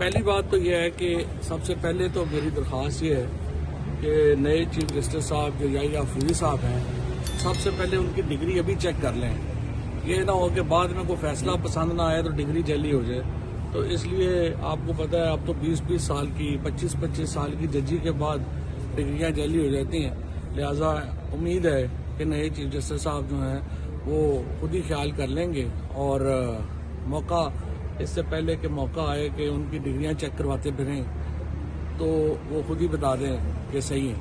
پہلی بات تو یہ ہے کہ سب سے پہلے تو میری درخواست یہ ہے کہ نئے چیف جسٹس صاحب جو یحییٰ افریدی صاحب ہیں، سب سے پہلے ان کی ڈگری ابھی چیک کر لیں. یہ نہ ہو کہ بعد میں کوئی فیصلہ پسند نہ آئے تو ڈگری جعلی ہو جائے. تو اس لیے آپ کو پتہ ہے اب تو 20-20 سال کی 25-25 سال کی ججی کے بعد ڈگریاں جعلی ہو جاتی ہیں. لہٰذا امید ہے کہ نئے چیف جسٹس صاحب جو ہیں وہ خود ہی خیال کر لیں گے اور موقع اس سے پہلے کہ موقع آئے کہ ان کی ڈگریاں چیک کرواتے پھریں تو وہ خود ہی بتا دیں کہ صحیح ہے.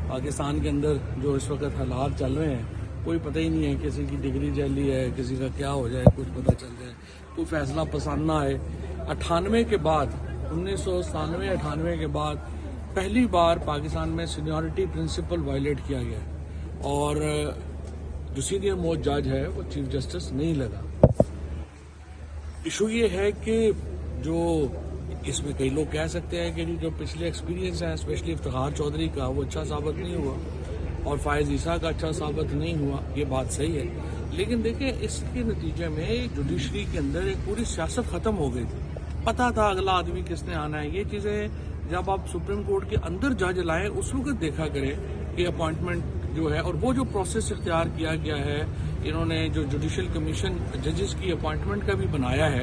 پاکستان کے اندر جو اس وقت حالات چل رہے ہیں کوئی پتہ ہی نہیں ہے کسی کی ڈگری جعلی ہے، کسی کا کیا ہو جائے، کچھ پتہ چل جائے، کوئی فیصلہ پسند نہ آئے. 98 کے بعد 1997-98 کے بعد پہلی بار پاکستان میں سینیورٹی پرنسپل وائلیٹ کیا گیا ہے اور جو سینئر موسٹ جج ہے وہ چیف جسٹس نہیں لگا. ایشو یہ ہے کہ جو اس میں کئی لوگ کہہ سکتے ہیں کہ جو پچھلے ایکسپیرینس ہیں اسپیشلی افتخار چودھری کا وہ اچھا ثابت نہیں ہوا اور فائز عیسیٰ کا اچھا ثابت نہیں ہوا. یہ بات صحیح ہے، لیکن دیکھیں اس کے نتیجے میں جوڈیشری کے اندر ایک پوری سیاست ختم ہو گئی تھی. پتہ تھا اگلا آدمی کس نے آنا ہے. یہ چیزیں جب آپ سپریم کورٹ کے اندر جج لائیں اس وقت دیکھا کریں کہ اپوائنٹمنٹ جو ہے اور وہ جو پروسیس اختیار کیا گیا ہے، انہوں نے جو جوڈیشل کمیشن ججز کی اپوائنٹمنٹ کا بھی بنایا ہے.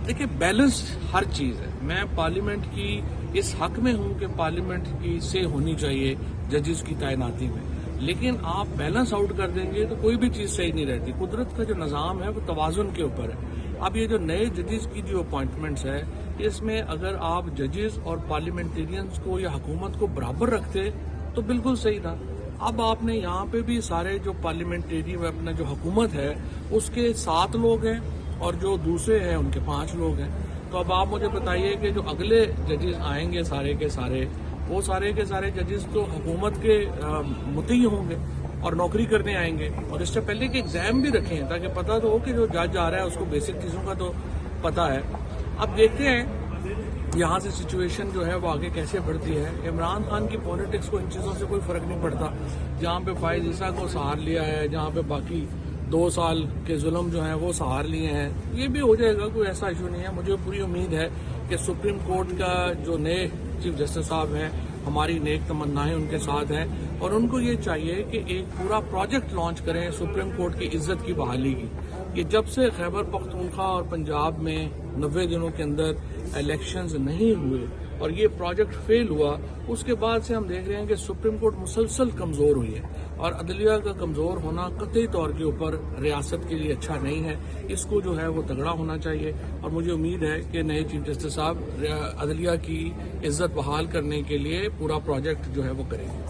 دیکھیں بیلنس ہر چیز ہے. میں پارلیمنٹ کی اس حق میں ہوں کہ پارلیمنٹ کی سے ہونی چاہیے ججز کی تعیناتی میں، لیکن آپ بیلنس آؤٹ کر دیں گے تو کوئی بھی چیز صحیح نہیں رہتی. قدرت کا جو نظام ہے وہ توازن کے اوپر ہے. اب یہ جو نئے ججز کی جو اپوائنٹمنٹس ہے اس میں اگر آپ ججز اور پارلیمنٹیرینز کو یا حکومت کو برابر رکھتے تو بالکل صحیح تھا. اب آپ نے یہاں پہ بھی سارے جو پارلیمنٹیرین اپنا جو حکومت ہے اس کے 7 لوگ ہیں اور جو دوسرے ہیں ان کے 5 لوگ ہیں. تو اب آپ مجھے بتائیے کہ جو اگلے ججز آئیں گے سارے کے سارے وہ سارے کے سارے ججز تو حکومت کے مطیع ہوں گے اور نوکری کرنے آئیں گے. اور اس سے پہلے کہ ایگزام بھی رکھیں تاکہ پتہ تو ہو کہ جو جج آ رہا ہے اس کو بیسک چیزوں کا تو پتہ ہے. اب دیکھتے ہیں یہاں سے سچویشن جو ہے وہ آگے کیسے بڑھتی ہے. عمران خان کی پولیٹکس کو ان چیزوں سے کوئی فرق نہیں پڑتا. جہاں پہ فائز عیسیٰ کو سہار لیا ہے، جہاں پہ باقی 2 سال کے ظلم جو ہیں وہ سہار لیے ہیں، یہ بھی ہو جائے گا. کوئی ایسا ایشو نہیں ہے. مجھے پوری امید ہے کہ سپریم کورٹ کا جو نئے چیف جسٹس صاحب ہیں ہماری نیک تمنائیں ان کے ساتھ ہیں اور ان کو یہ چاہیے کہ ایک پورا پروجیکٹ لانچ کریں سپریم کورٹ کی عزت کی بحالی کی. کہ جب سے خیبر پختونخوا اور پنجاب میں 90 دنوں کے اندر الیکشنز نہیں ہوئے اور یہ پروجیکٹ فیل ہوا، اس کے بعد سے ہم دیکھ رہے ہیں کہ سپریم کورٹ مسلسل کمزور ہوئی ہے اور عدلیہ کا کمزور ہونا قطعی طور کے اوپر ریاست کے لیے اچھا نہیں ہے. اس کو جو ہے وہ تگڑا ہونا چاہیے اور مجھے امید ہے کہ نئے چیف جسٹس صاحب عدلیہ کی عزت بحال کرنے کے لیے پورا پروجیکٹ جو ہے وہ کریں گے.